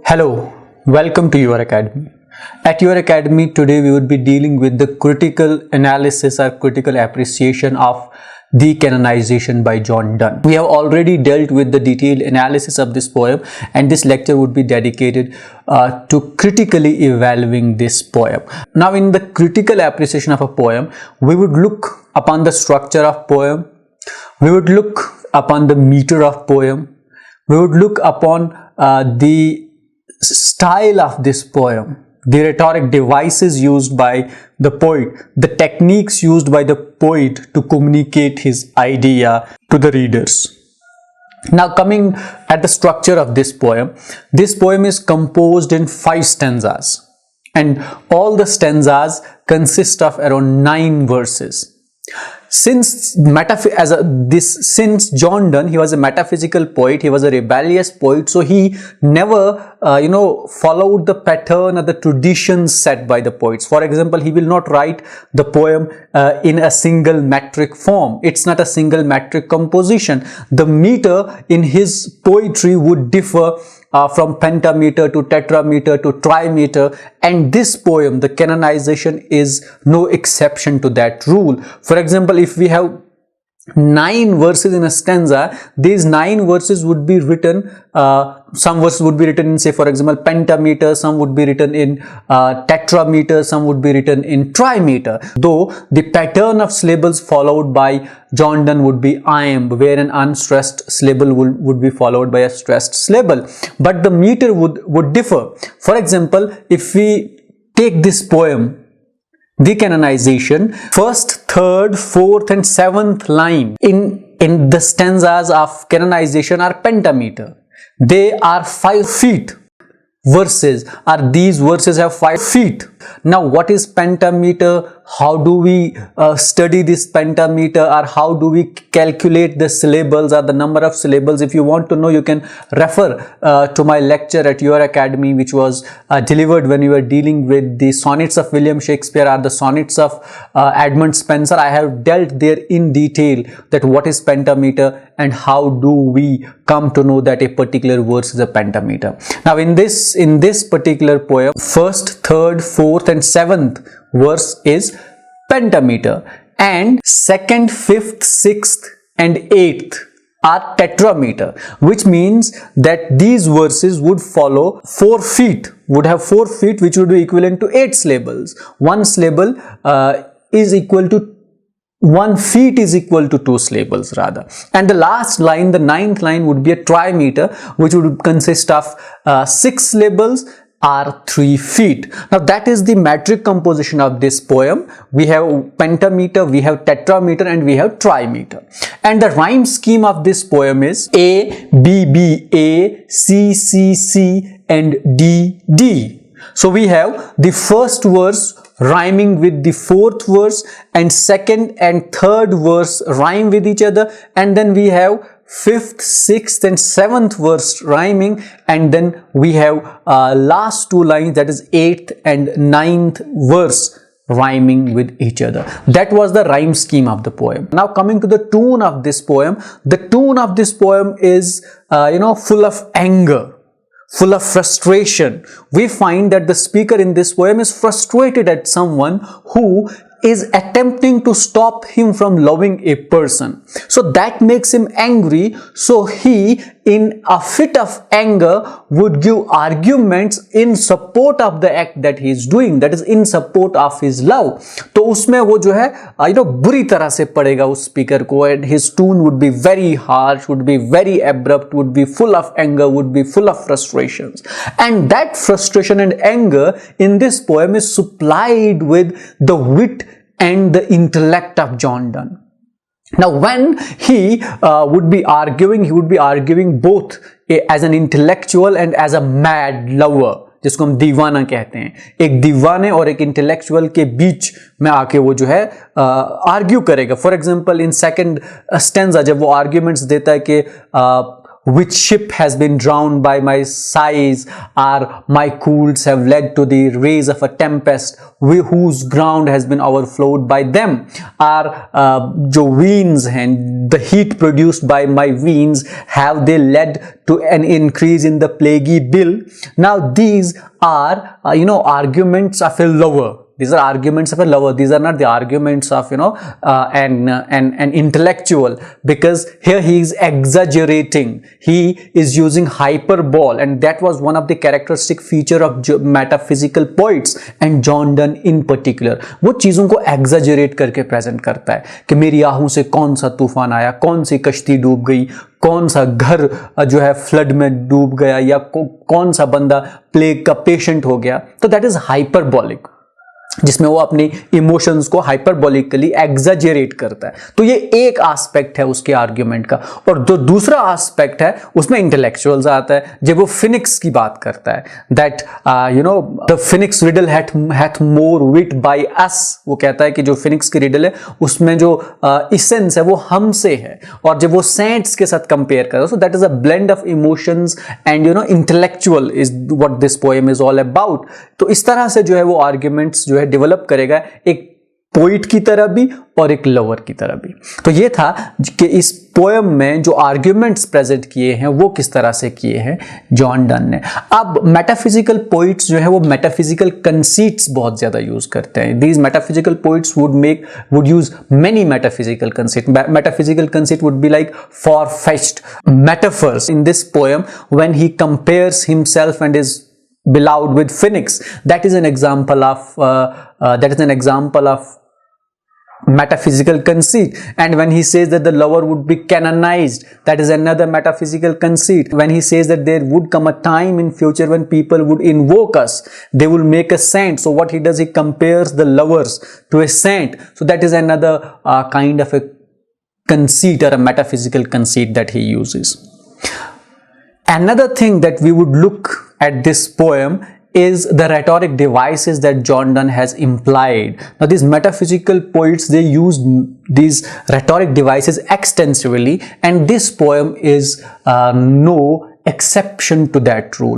Hello, welcome to Your Academy. At Your Academy, today we would be dealing with the critical analysis or critical appreciation of The Canonization by John Donne. We have already dealt with the detailed analysis of this poem, and this lecture would be dedicated to critically evaluating this poem. Now, in the critical appreciation of a poem, we would look upon the structure of poem, we would look upon the meter of poem, we would look upon the style of this poem, the rhetoric devices used by the poet, the techniques used by the poet to communicate his idea to the readers. Now, coming at the structure of this poem is composed in 5 stanzas, and all the stanzas consist of around 9 verses. Since John Donne, he was a metaphysical poet, he was a rebellious poet, so he never followed the pattern or the traditions set by the poets. For example, he will not write the poem in a single metric form. It's not a single metric composition. The meter in his poetry would differ from pentameter to tetrameter to trimeter, and this poem, The Canonization, is no exception to that rule. For example, if we have 9 verses in a stanza, these 9 verses would be written, some verses would be written in, say, for example, pentameter, some would be written in tetrameter, some would be written in trimeter, though the pattern of syllables followed by John Donne would be iamb, where an unstressed syllable would be followed by a stressed syllable, but the meter would differ. For example, if we take this poem, The Canonization, first, third, fourth and 7th line in the stanzas of Canonization are pentameter. They are 5 feet. Verses are, these verses have 5 feet. Now, what is pentameter? How do we study this pentameter, or how do we calculate the syllables or the number of syllables? If you want to know, you can refer to my lecture at Your Academy, which was delivered when we were dealing with the sonnets of William Shakespeare or the sonnets of Edmund Spenser. I have dealt there in detail that what is pentameter and how do we come to know that a particular verse is a pentameter. Now, in this particular poem, first, third, fourth and 7th verse is pentameter, and 2nd, 5th, 6th and 8th are tetrameter, which means that these verses would follow 4 feet, would have 4 feet, which would be equivalent to 8 syllables. 1 syllable is equal to 1 feet is equal to 2 syllables rather. And the last line, the 9th line, would be a trimeter, which would consist of 6 syllables are 3 feet. Now, that is the metric composition of this poem. We have pentameter, we have tetrameter and we have trimeter. And the rhyme scheme of this poem is A, B, B, A, C, C, C and D, D. So, we have the first verse rhyming with the 4th verse, and 2nd and 3rd verse rhyme with each other, and then we have 5th, 6th and 7th verse rhyming, and then we have last 2 lines, that is 8th and 9th verse rhyming with each other. That was the rhyme scheme of the poem. Now, coming to the tune of this poem, the tune of this poem is full of anger, full of frustration. We find that the speaker in this poem is frustrated at someone who is attempting to stop him from loving a person. So that makes him angry. So he, in a fit of anger, would give arguments in support of the act that he is doing, that is in support of his love. तो उसमें वो जो है बुरी तरह से पड़ेगा उस speaker को, and his tune would be very harsh, would be very abrupt, would be full of anger, would be full of frustrations. And that frustration and anger in this poem is supplied with the wit and the intellect of John Donne. Now, when he would be arguing both as an intellectual and as a mad lover, जिसको हम दीवाना कहते हैं. एक दीवाने और एक intellectual के बीच में आके वो जो है आर्ग्यू करेगा. For example, in second stanza जब वो आर्ग्यूमेंट्स देता है कि which ship has been drowned by my sighs, or my cools have led to the rays of a tempest, whose ground has been overflowed by them, or जो veins हैं, the heat produced by my veins, have they led to an increase in the plaguey bill? Now these are arguments of a lover. These are arguments of a lover. These are not the arguments of an intellectual, because here he is exaggerating. He is using hyperbole, and that was one of the characteristic feature of metaphysical poets and John Donne in particular. वो चीजों को exaggerate करके present करता है कि मेरी आहों से कौन सा तूफान आया, कौन सी कश्ती डूब गई, कौन सा घर जो है फ्लड में डूब गया, या कौन सा बंदा प्लेग का पेशेंट हो गया. तो दैट इज हाइपरबॉलिक, जिसमें वो अपनी इमोशंस को हाइपरबोलिकली एग्जैजरेट करता है. तो ये एक एस्पेक्ट है उसके आर्ग्यूमेंट का. और जो दूसरा एस्पेक्ट है उसमें इंटेलेक्चुअल्स आता है. जब वो फिनिक्स की बात करता है, that the phoenix riddle hath more wit by us, वो कहता है कि जो फिनिक्स की रिडल है उसमें जो इसेंस है वो हमसे है. और जब वो सेंट्स के साथ कंपेयर करता है, so that is a blend of emotions and intellectual is what this poem is all about. तो इस तरह से जो है वो आर्ग्यूमेंट्स जो है डेवलप करेगा, एक पोइट की तरह भी और एक लवर की तरह भी. तो ये था कि इस पोएम में जो आर्ग्यूमेंट्स प्रेजेंट किए हैं वो किस तरह से किए हैं जॉन डन ने. अब मेटाफिजिकल पोइट्स जो है वो मेटाफिजिकल कंसीट्स बहुत ज्यादा यूज करते हैं. These metaphysical poets would use many metaphysical conceit. Metaphysical conceit would be like far-fetched metaphors. In this poem, when he compares himself and his beloved with phoenix, that is an example of metaphysical conceit. And when he says that the lover would be canonized, that is another metaphysical conceit. When he says that there would come a time in future when people would invoke us, they will make a saint. So what he does, he compares the lovers to a saint. So that is another kind of a conceit or a metaphysical conceit that he uses. Another thing that we would look at this poem is the rhetoric devices that John Donne has implied. Now these metaphysical poets, they use these rhetoric devices extensively, and this poem is no exception to that rule.